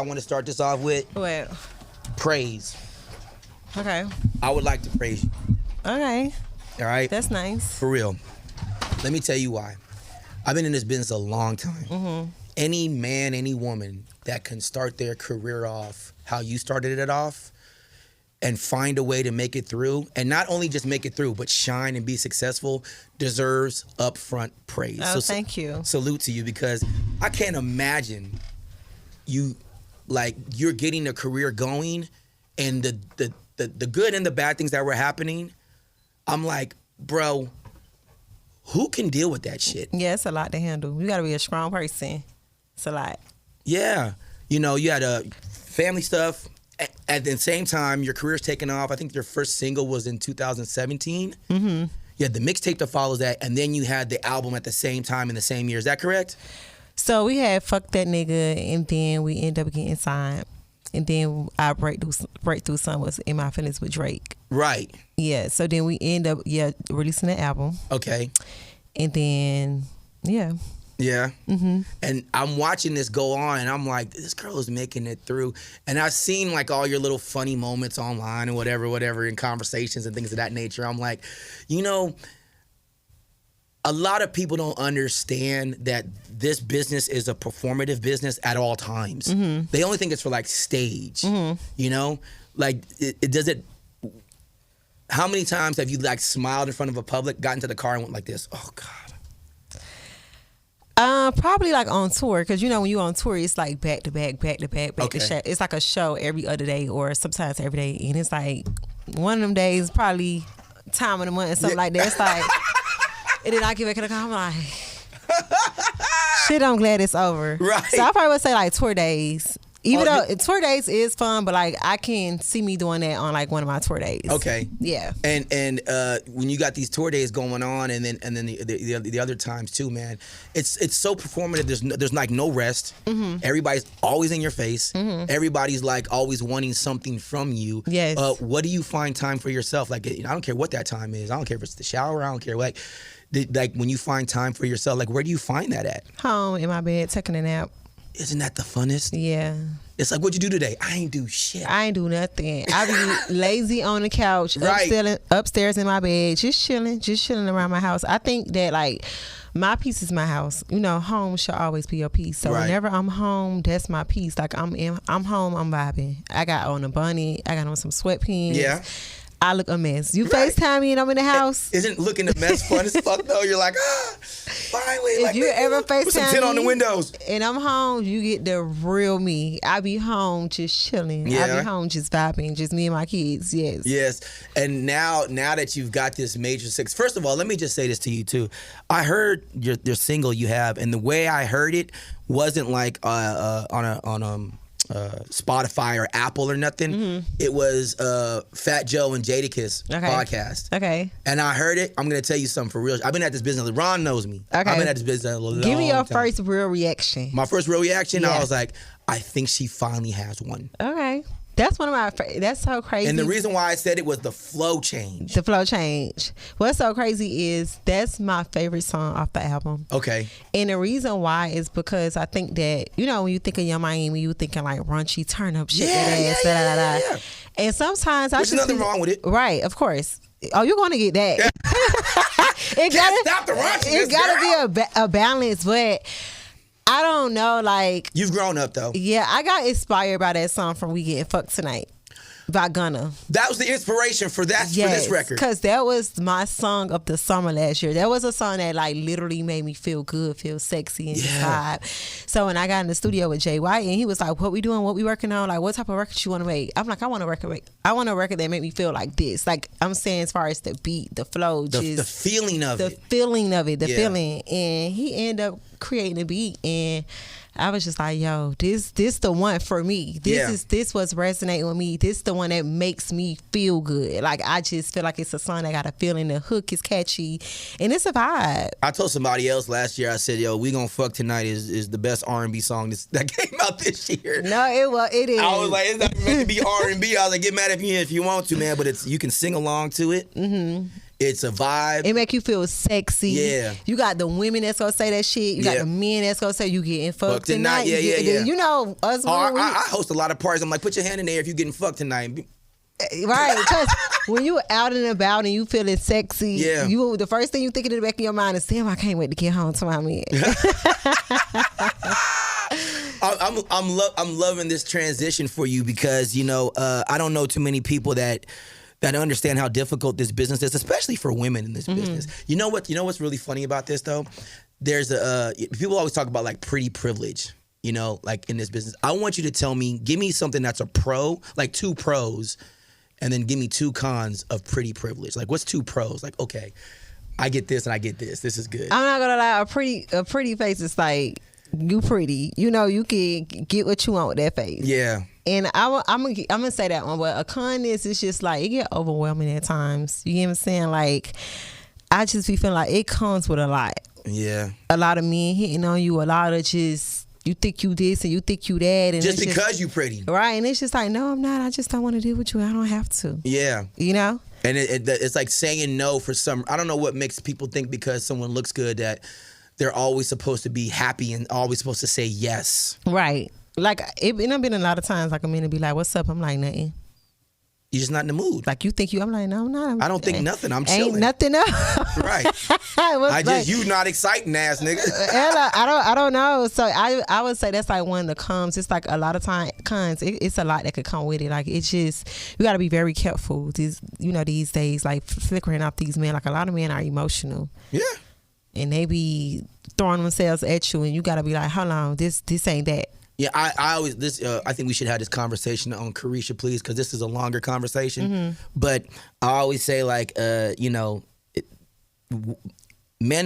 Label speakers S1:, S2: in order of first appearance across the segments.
S1: I want to start this off with?
S2: What?
S1: Praise.
S2: Okay.
S1: I would like to praise you.
S2: Okay.
S1: All right?
S2: That's nice.
S1: For real. Let me tell you why. I've been in this business a long time.
S2: Mm-hmm.
S1: Any man, any woman that can start their career off how you started it off and find a way to make it through, and not only just make it through, but shine and be successful, deserves upfront praise.
S2: Oh, thank you.
S1: Salute to you, because I can't imagine you're getting a career going, and the good and the bad things that were happening. I'm like, bro, who can deal with that shit?
S2: Yeah, it's a lot to handle. You got to be a strong person. It's a lot.
S1: Yeah. You know, you had family stuff. At the same time, your career's taken off. I think your first single was in 2017. Mm-hmm. You had the mixtape that follows that, and then you had the album at the same time in the same year. Is that correct?
S2: So we had Fuck That Nigga, and then we end up getting signed. And then our breakthrough song was In My Feelings with Drake.
S1: Right.
S2: Yeah, so then we end up releasing the album.
S1: Okay.
S2: And then, yeah.
S1: Yeah.
S2: Mm-hmm.
S1: And I'm watching this go on, and I'm like, this girl is making it through. And I've seen like all your little funny moments online and whatever in conversations and things of that nature. I'm like, you know, a lot of people don't understand that this business is a performative business at all times. Mm-hmm. They only think it's for like stage, you know? Like, it does it. How many times have you like smiled in front of a public, got into the car and went like this? Oh God.
S2: Probably like on tour, because you know when you on tour, it's like back to back
S1: Okay.
S2: to show. It's like a show every other day or sometimes every day, and it's like one of them days, probably time of the month or something like that. It's like, and then I get back in the car, I'm like, shit, I'm glad it's over.
S1: Right.
S2: So I probably would say like tour days. Even though tour days is fun, but like I can see me doing that on like one of my tour days.
S1: Okay.
S2: Yeah.
S1: And when you got these tour days going on, and then the other times too, man, it's so performative. There's like no rest. Mm-hmm. Everybody's always in your face. Mm-hmm. Everybody's like always wanting something from you.
S2: Yes.
S1: What do you find time for yourself? Like, I don't care what that time is. I don't care if it's the shower. I don't care. Like when you find time for yourself, like where do you find that at?
S2: Home in my bed, taking a nap.
S1: Isn't that the funnest?
S2: Yeah.
S1: It's like, what'd you do today? I ain't do shit.
S2: I ain't do nothing. I be lazy on the couch,
S1: Right.
S2: upstairs in my bed, just chilling around my house. I think that like my peace is my house. You know, home should always be your peace. So
S1: Right.
S2: whenever I'm home, that's my peace. Like I'm home, I'm vibing. I got on a bunny. I got on some sweatpants.
S1: Yeah.
S2: I look a mess. You
S1: Right.
S2: FaceTime me and I'm in the house.
S1: Isn't looking a mess fun as fuck though? You're like, finally.
S2: If
S1: like,
S2: you ever
S1: put some
S2: FaceTime
S1: tint on the
S2: me
S1: windows.
S2: and I'm home, you get the real me. I be home just chilling.
S1: Yeah.
S2: I be home just vibing, just me and my kids. Yes.
S1: Yes. And now that you've got this major success, first of all, let me just say this to you too. I heard your single you have, and the way I heard it wasn't like on Spotify or Apple or nothing. Mm-hmm. It was Fat Joe and Jadakiss podcast.
S2: Okay.
S1: And I heard it. I'm going to tell you something for real. I've been at this business. Ron knows me.
S2: Okay.
S1: I've been at this business a long
S2: Give me your
S1: time.
S2: first real reaction.
S1: My first real reaction,
S2: Yeah.
S1: I was like, I think she finally has one.
S2: Okay. That's one of my. That's so crazy.
S1: And the reason why I said it was the flow change.
S2: The flow change. What's so crazy is that's my favorite song off the album.
S1: Okay.
S2: And the reason why is because I think that, you know, when you think of Young Miami, you thinking like raunchy, turn up shit,
S1: Yeah.
S2: And sometimes
S1: There's nothing wrong with it.
S2: Right, of course. Oh, you're going to get that. It
S1: Can't stop the raunchiness,
S2: It got to be a balance, but I don't know, like.
S1: You've grown up though.
S2: Yeah, I got inspired by that song from We Getting Fucked Tonight by Gunna.
S1: That was the inspiration for this record.
S2: Because that was my song of the summer last year. That was a song that like literally made me feel good, feel sexy and vibe. So when I got in the studio with Jay White and he was like, what we doing, what we working on, like what type of record you want to make? I'm like, I want a record that make me feel like this. Like I'm saying as far as the beat, the flow,
S1: the feeling of
S2: it. The feeling of it, the feeling. And he ended up creating a beat and I was just like, yo, this the one for me. This was resonating with me. This the one that makes me feel good. Like I just feel like it's a song that got a feeling. The hook is catchy, and it's a vibe.
S1: I told somebody else last year. I said, "Yo, We Gonna Fuck Tonight is the best R&B song that came out this year."
S2: No, it is.
S1: I was like, it's not meant to be R&B. I was like, get mad at me if you want to, man, but you can sing along to it. Mm-hmm. It's a vibe.
S2: It make you feel sexy.
S1: Yeah.
S2: You got the women that's gonna say that shit. You got the men that's gonna say you getting fucked tonight.
S1: Yeah.
S2: You know, us women.
S1: I host a lot of parties. I'm like, put your hand in there if you getting fucked tonight.
S2: Right, because when you out and about and you feeling sexy, the first thing you think in the back of your mind is, damn, I can't wait to get home to my man.
S1: I'm loving this transition for you because I don't know too many people that understand how difficult this business is, especially for women in this business. You know what's really funny about this though? There's people always talk about like pretty privilege. Like in this business. I want you to give me something that's a pro, like 2 pros. And then give me 2 cons of pretty privilege. Like, what's 2 pros? Like, okay, I get this and I get this. This is good.
S2: I'm not gonna lie. A pretty face is like, you pretty. You can get what you want with that face.
S1: Yeah.
S2: And I'm gonna say that one. But a con is, it's just like, it get overwhelming at times. You get what I'm saying? Like, I just be feeling like it comes with a lot.
S1: Yeah.
S2: A lot of men hitting on you. A lot of just, you think you this and you think you that, and
S1: just because you pretty,
S2: right? And it's just like, no, I'm not. I just don't want to deal with you. I don't have to.
S1: Yeah, And it's like saying no for some. I don't know what makes people think because someone looks good that they're always supposed to be happy and always supposed to say yes.
S2: Right. Like I've been a lot of times like a man to be like, "What's up?" I'm like, nothing.
S1: You're just not in the mood.
S2: Like you think you, I'm like, no, I'm not.
S1: I don't think nothing. I'm chilling.
S2: Ain't nothing else.
S1: Right. You not exciting ass nigga.
S2: I don't know. So I would say that's like one of the cons. It's like a lot of cons. It's a lot that could come with it. Like it's just, you got to be very careful. These days, like flickering off these men. Like a lot of men are emotional.
S1: Yeah.
S2: And they be throwing themselves at you, and you got to be like, hold on, this ain't that.
S1: Yeah, I think we should have this conversation on Carisha, please, because this is a longer conversation. But I always say, like, men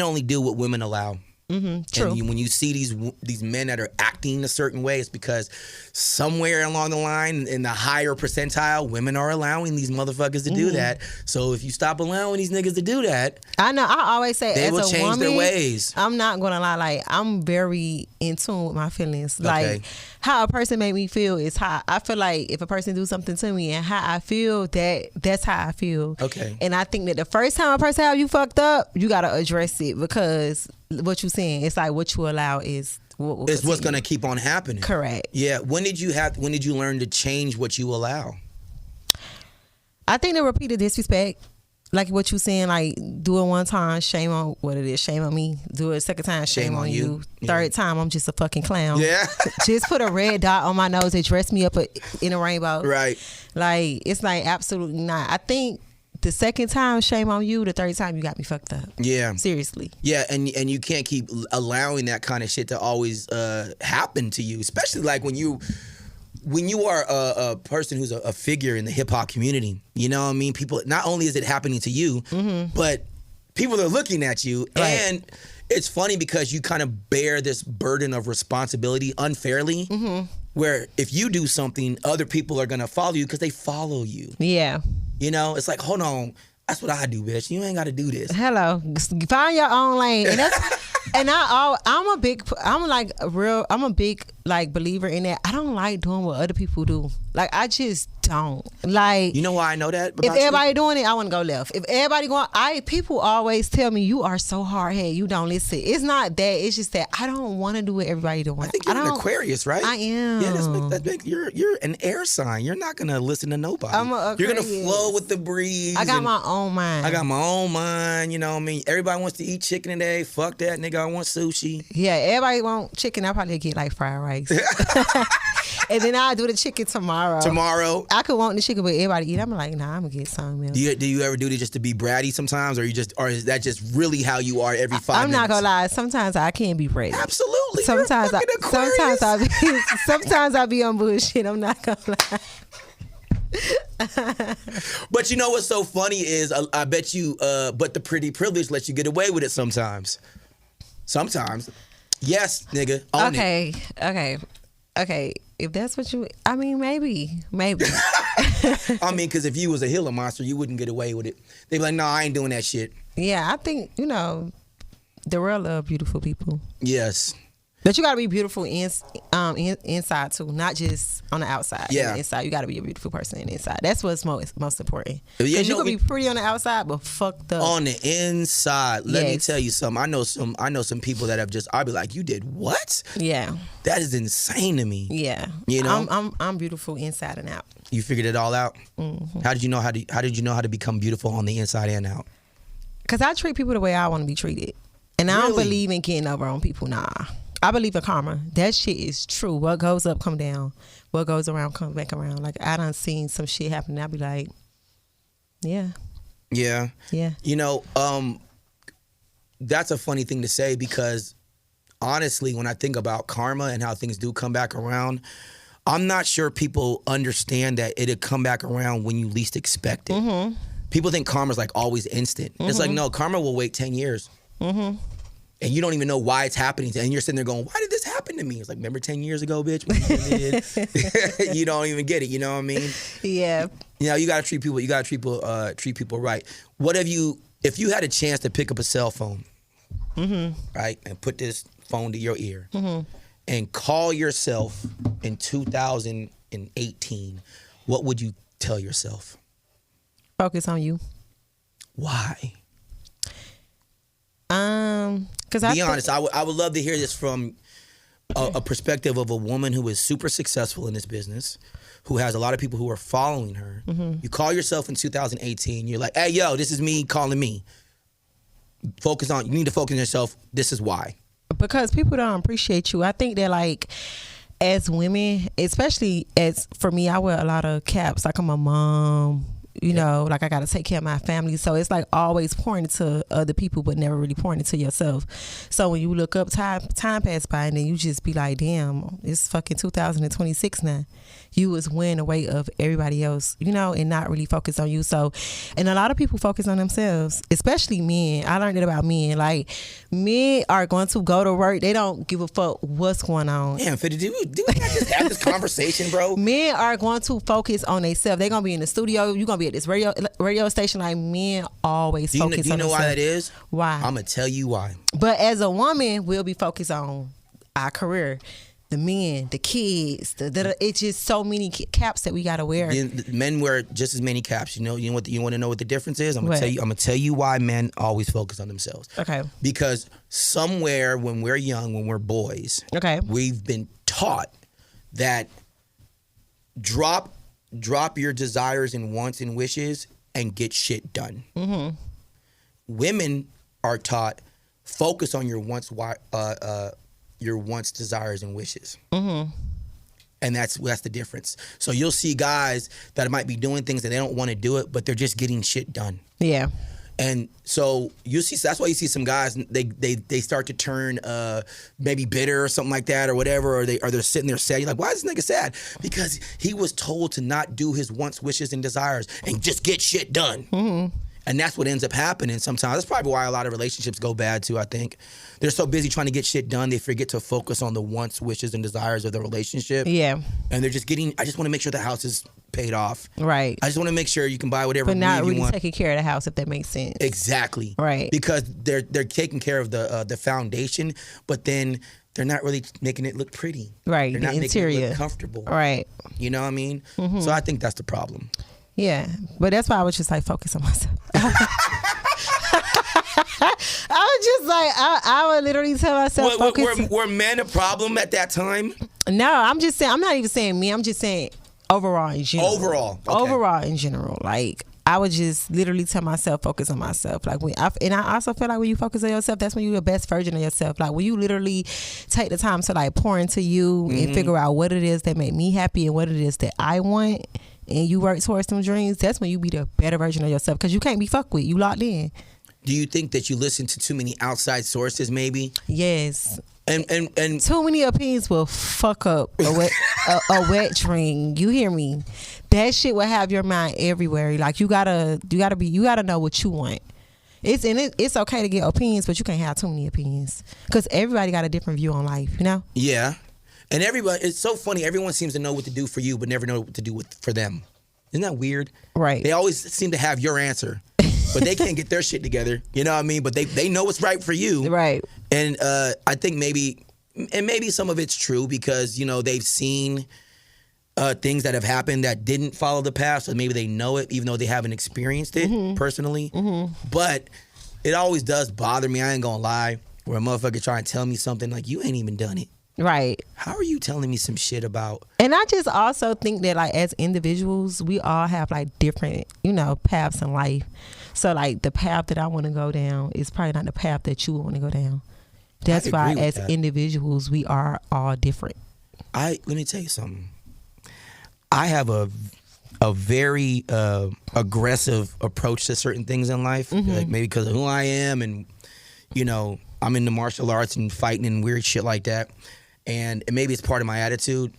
S1: only do what women allow. True. And when you see these men that are acting a certain way, it's because somewhere along the line in the higher percentile, women are allowing these motherfuckers to do that. So if you stop allowing these niggas to do that,
S2: I know. I always say,
S1: they
S2: as
S1: will
S2: a
S1: change
S2: woman,
S1: their ways.
S2: I'm not gonna lie. Like I'm very in tune with my feelings. Like how a person make me feel is how I feel. Like if a person do something to me and how I feel, that's how I feel.
S1: Okay.
S2: And I think that the first time a person have you fucked up, you gotta address it, because what you saying, it's like what you allow is
S1: what's gonna keep on happening.
S2: Correct.
S1: Yeah. When did you learn to change what you allow?
S2: I think the repeated disrespect, like what you saying, like do it one time, shame on what it is, shame on me. Do it a second time, shame on you. Third time, I'm just a fucking clown. Yeah. Just put a red dot on my nose and dress me up in a rainbow.
S1: Right.
S2: Like it's like absolutely not. I think the second time, shame on you. The third time, you got me fucked up. Yeah. Seriously.
S1: Yeah, and you can't keep allowing that kind of shit to always happen to you, especially like when you are a person who's a figure in the hip hop community. You know what I mean? People, not only is it happening to you, but people are looking at you. Right. And it's funny because you kind of bear this burden of responsibility unfairly, where if you do something, other people are going to follow you because they follow you. Yeah. It's like, hold on, that's what I do, bitch. You ain't got to do this.
S2: Hello, find your own lane, and I'm a big believer in that. I don't like doing what other people do. Like I just don't like.
S1: You know why I know that?
S2: If everybody doing it, I want to go left. If everybody going, people always tell me you are so hard headed. You don't listen. It's not that. It's just that I don't want to do what everybody doing.
S1: I think you're an Aquarius, right?
S2: I am.
S1: Yeah, that's big. You're an air sign. You're not gonna listen to nobody.
S2: I'm an Aquarius.
S1: You're gonna flow with the breeze.
S2: I got my own mind.
S1: I got my own mind. You know what I mean? Everybody wants to eat chicken today. Fuck that, nigga. I want sushi.
S2: Yeah, everybody want chicken. I probably get like fried rice. And then I'll do the chicken tomorrow. I could want the chicken, but everybody eat. I'm like, nah, I'm gonna get something else.
S1: Do you ever do it just to be bratty sometimes, or is that just really how you are every 5 minutes?
S2: I'm not gonna lie. Sometimes I can be bratty.
S1: Absolutely.
S2: Sometimes I be on bullshit. I'm not gonna lie.
S1: But you know what's so funny is I bet you, but the pretty privilege lets you get away with it sometimes. Sometimes, yes, nigga. Own it.
S2: Okay. If that's what you, I mean, maybe.
S1: I mean, because if you was a Gila monster, you wouldn't get away with it. They'd be like, no, I ain't doing that shit.
S2: Yeah, I think, the world love beautiful people.
S1: Yes.
S2: But you gotta be beautiful inside too, not just on the outside.
S1: Yeah.
S2: Inside, you gotta be a beautiful person inside. That's what's most important.
S1: Yeah,
S2: Because you can be pretty on the outside, but fucked up
S1: on the inside. Let me tell you something. I know some people that have just. I'll be like, you did what?
S2: Yeah.
S1: That is insane to me.
S2: Yeah.
S1: You know,
S2: I'm beautiful inside and out.
S1: You figured it all out.
S2: Mm-hmm.
S1: How did you know how to become beautiful on the inside and out?
S2: Because I treat people the way I want to be treated, and I don't believe in getting over on people. Nah. I believe in karma. That shit is true. What goes up, come down. What goes around, comes back around. Like, I done seen some shit happen, and I be like, yeah.
S1: Yeah.
S2: Yeah.
S1: You know, that's a funny thing to say because, honestly, when I think about karma and how things do come back around, I'm not sure people understand that it'll come back around when you least expect it. Mm-hmm. People think karma's like always instant. Mm-hmm. It's like, no, karma will wait 10 years. Mm-hmm. And you don't even know why it's happening. And you're sitting there going, why did this happen to me? It's like, remember 10 years ago, bitch? You don't even get it. You know what I mean?
S2: Yeah.
S1: You know, you got to treat people right. If you had a chance to pick up a cell phone, right, and put this phone to your ear and call yourself in 2018, what would you tell yourself?
S2: Focus on you.
S1: Why?
S2: Be
S1: honest. I would love to hear this from a perspective of a woman who is super successful in this business, who has a lot of people who are following her. Mm-hmm. You call yourself in 2018. You're like, hey, yo, this is me calling me. You need to focus on yourself. This is why. Because
S2: people don't appreciate you. I think that, like, as women, especially for me, I wear a lot of caps. Like, I'm a mom. You know, like, I got to take care of my family. So it's like always pouring into other people, but never really pouring into yourself. So when you look up, time pass by, and then you just be like, damn, it's fucking 2026 now. You was wearing the weight of everybody else, you know, and not really focus on you. So, and a lot of people focus on themselves, especially men. I learned it about men. Like, men are going to go to work. They don't give a fuck what's going on.
S1: Damn, do we not just have this conversation, bro?
S2: Men are going to focus on themselves. They're going to be in the studio. You're going to be at this radio station. Like, men always focus on themselves. Do you know why
S1: that is?
S2: Why?
S1: I'm going to tell you why.
S2: But as a woman, we'll be focused on our career. The men, the kids, it's just so many caps that we gotta wear.
S1: Men wear just as many caps. You want to know what the difference is? I'm gonna tell you why men always focus on themselves.
S2: Okay.
S1: Because somewhere when we're young, when we're boys, we've been taught that drop your desires and wants and wishes and get shit done. Mm-hmm. Women are taught focus on your wants, desires, and wishes. Mm-hmm. And that's the difference. So you'll see guys that might be doing things that they don't want to do it, but they're just getting shit done.
S2: Yeah.
S1: And so that's why you see some guys, they start to turn maybe bitter or something like that or whatever, or they're sitting there sad. You're like, why is this nigga sad? Because he was told to not do his wants, wishes, and desires and just get shit done. Mm-hmm. And that's what ends up happening sometimes. That's probably why a lot of relationships go bad too, I think. They're so busy trying to get shit done, they forget to focus on the wants, wishes, and desires of the relationship.
S2: Yeah.
S1: And they're just I just want to make sure the house is paid off.
S2: Right.
S1: I just want to make sure you can buy whatever
S2: but not
S1: you
S2: really
S1: want.
S2: Taking care of the house, if that makes sense.
S1: Exactly.
S2: Right.
S1: Because they're taking care of the foundation, but then they're not really making it look pretty.
S2: Right.
S1: They're
S2: the
S1: not
S2: interior.
S1: making it look comfortable.
S2: Right.
S1: You know what I mean?
S2: Mm-hmm.
S1: So I think that's the problem.
S2: Yeah, but that's why I was just like focus on myself. I was just like, I would literally tell myself focus.
S1: Were men a problem at that time?
S2: No, I'm just saying, I'm not even saying me, I'm just saying overall in general.
S1: Overall. Okay.
S2: Overall in general. Like, I would just literally tell myself focus on myself. Like, and I also feel like when you focus on yourself, that's when you're the best version of yourself. Like, when you literally take the time to like pour into you and figure out what it is that make me happy and what it is that I want, and you work towards some dreams, that's when you be the better version of yourself, because you can't be fucked with. You locked in.
S1: Do you think that you listen to too many outside sources, maybe?
S2: Yes.
S1: And
S2: too many opinions will fuck up a wet dream. You hear me? That shit will have your mind everywhere. Like, you gotta know what you want. It's okay to get opinions, but you can't have too many opinions, because everybody got a different view on life. You know? Yeah.
S1: And it's so funny. Everyone seems to know what to do for you, but never know what to do for them. Isn't that weird?
S2: Right.
S1: They always seem to have your answer, but they can't get their shit together. You know what I mean? But they know what's right for you.
S2: Right.
S1: And I think maybe and maybe some of it's true because, you know, they've seen things that have happened that didn't follow the path, so maybe they know it even though they haven't experienced it personally. But it always does bother me, I ain't gonna lie, where a motherfucker try and tell me something like, you ain't even done it.
S2: Right.
S1: How are you telling me some shit about?
S2: And I just also think that, like, as individuals, we all have, like, different, you know, paths in life. So, like, the path that I want to go down is probably not the path that you want to go down. That's why, as individuals, we are all different. Let
S1: me tell you something. I have a very aggressive approach to certain things in life, like maybe because of who I am, and, you know, I'm into martial arts and fighting and weird shit like that. And maybe it's part of my attitude,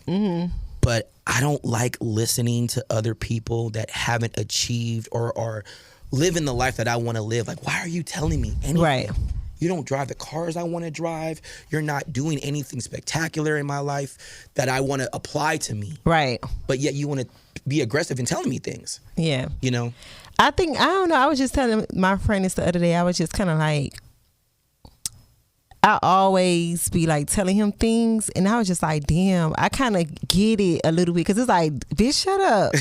S1: but I don't like listening to other people that haven't achieved or are living the life that I want to live. Like, why are you telling me anything?
S2: Right.
S1: You don't drive the cars I want to drive. You're not doing anything spectacular in my life that I want to apply to me.
S2: Right.
S1: But yet you want to be aggressive in telling me things.
S2: Yeah.
S1: You know?
S2: I don't know. I was just telling my friend this the other day. I was just kind of like, I always be like telling him things, and I was just like, damn, I kind of get it a little bit, because it's like, bitch, shut up.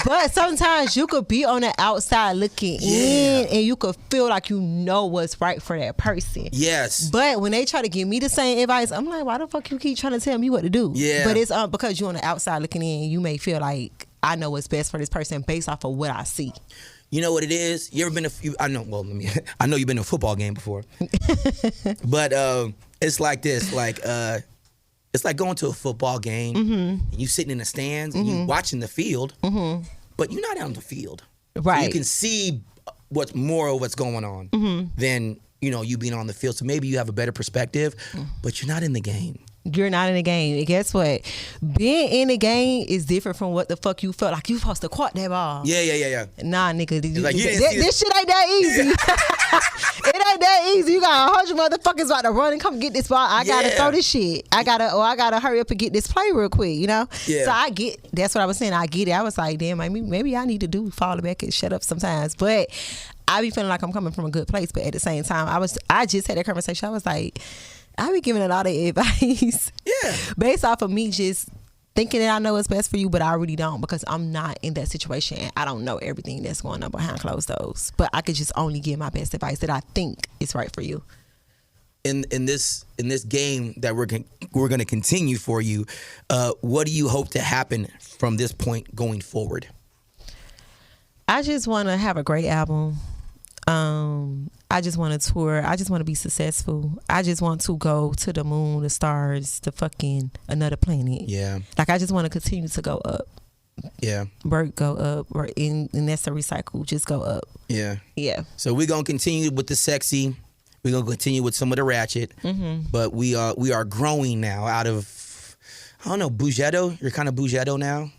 S2: But sometimes you could be on the outside looking in, and you could feel like you know what's right for that person.
S1: Yes.
S2: But when they try to give me the same advice, I'm like, why the fuck you keep trying to tell me what to do?
S1: Yeah.
S2: But it's because you're on the outside looking in, you may feel like I know what's best for this person based off of what I see.
S1: You know what it is? You ever been I know you've been to a football game before. But it's like this, like it's like going to a football game and you sitting in the stands and you watching the field, but you're not on the field.
S2: Right.
S1: So you can see what's more of what's going on than, you know, you being on the field. So maybe you have a better perspective, but you're not in the game.
S2: You're not in the game. And guess what? Being in the game is different from what the fuck you felt like you supposed to caught that ball.
S1: Yeah.
S2: Nah, nigga.
S1: Like,
S2: this shit ain't that easy. It ain't that easy. You got 100 motherfuckers about to run and come get this ball. I gotta throw this shit. I gotta hurry up and get this play real quick, you know?
S1: Yeah.
S2: So that's what I was saying. I get it. I was like, damn, maybe I need to fall back and shut up sometimes. But I be feeling like I'm coming from a good place. But at the same time, I just had that conversation. I was like, I be giving a lot of advice based off of me just thinking that I know what's best for you, but I really don't, because I'm not in that situation and I don't know everything that's going on behind closed doors. But I could just only give my best advice that I think is right for you.
S1: In this game that we're going to continue for you, what do you hope to happen from this point going forward?
S2: I just want to have a great album. I just want to tour. I just want to be successful. I just want to go to the moon, the stars, to fucking another planet.
S1: Yeah.
S2: Like, I just want to continue to go up.
S1: Yeah.
S2: Work, go up. And that's a recycle. Just go up.
S1: Yeah.
S2: Yeah.
S1: So we're going to continue with the sexy. We're going to continue with some of the ratchet. But we are growing now out of, I don't know, Bougetto. You're kind of Bougetto now.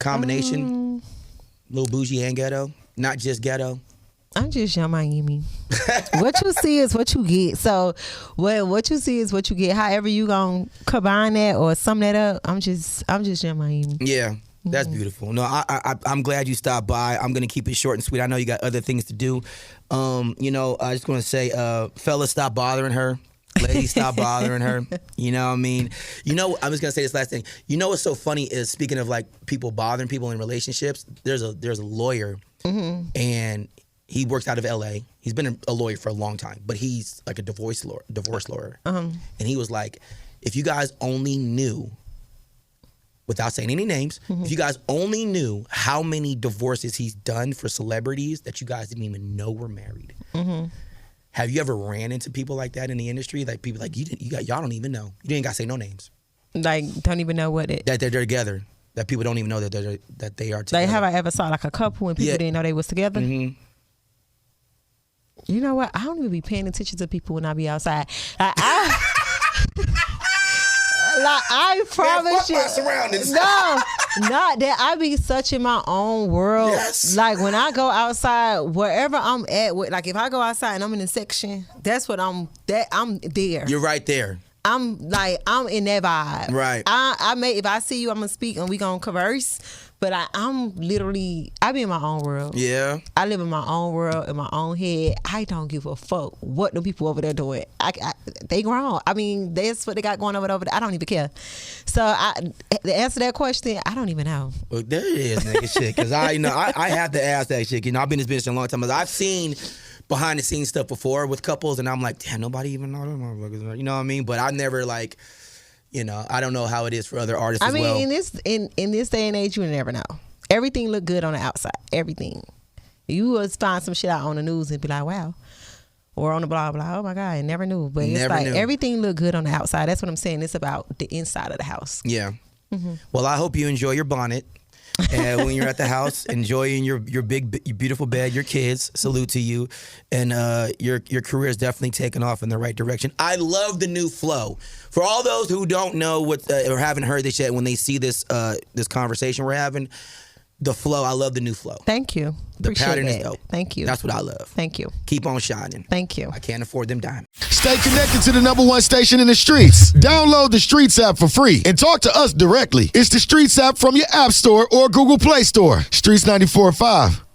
S1: Combination. Little bougie and ghetto. Not just ghetto.
S2: I'm just Young Miami. What you see is what you get. So what you see is what you get. However you gonna combine that or sum that up, I'm just Young Miami. Yeah,
S1: that's beautiful. No, I'm glad you stopped by. I'm gonna keep it short and sweet. I know you got other things to do. You know, I just want to say, fellas, stop bothering her. Ladies, stop bothering her. You know what I mean? You know, I'm just gonna say this last thing. You know what's so funny is, speaking of like people bothering people in relationships, there's a lawyer and he works out of LA. He's been a lawyer for a long time, but he's like a divorce lawyer. And he was like, if you guys only knew, without saying any names, if you guys only knew how many divorces he's done for celebrities that you guys didn't even know were married. Have you ever ran into people like that in the industry? Like, people like, y'all don't even know. You didn't got to say no names.
S2: Like, don't even know that
S1: they're together. That people don't even know that they are together.
S2: Like, have I ever saw like a couple and people didn't know they was together? You know what? I don't even be paying attention to people when I be outside. Like, I promise you. No, not that. I be such in my own world.
S1: Yes.
S2: Like, when I go outside, wherever I'm at, like if I go outside and I'm in a section, that's what I'm there.
S1: You're right there. I'm
S2: in that vibe.
S1: Right.
S2: I may, if I see you, I'm gonna speak and we gonna converse. But I'm literally, I be in my own world.
S1: Yeah.
S2: I live in my own world, in my own head. I don't give a fuck what the people over there doing. They grown. I mean, that's what they got going over there. I don't even care. So to answer that question, I don't even know.
S1: Well, there it is, nigga, shit. Because I have to ask that shit. I've been in this business a long time. I've seen behind the scenes stuff before with couples, and I'm like, damn, nobody even know them motherfuckers. You know what I mean? But I never like, I don't know how it is for other artists as well.
S2: I mean, in this day and age, you never know. Everything look good on the outside. Everything. You will find some shit out on the news and be like, wow. Or on the blah, blah. Oh, my God, I never knew. But it's like everything look good on the outside. That's what I'm saying. It's about the inside of the house.
S1: Yeah. Mm-hmm. Well, I hope you enjoy your bonnet. And when you're at the house, enjoying your big, beautiful bed, your kids, salute to you. And your career is definitely taking off in the right direction. I love the new flow. For all those who don't know what or haven't heard this yet, when they see this this conversation we're having, the flow, I love the new flow.
S2: Thank you.
S1: The
S2: Appreciate
S1: pattern
S2: that.
S1: is dope.
S2: Thank you.
S1: That's what I love.
S2: Thank you.
S1: Keep on shining.
S2: Thank you.
S1: I can't afford them dimes.
S3: Stay connected to the #1 station in the streets. Download the Streetz app for free and talk to us directly. It's the Streetz app from your App Store or Google Play Store. Streetz 94.5.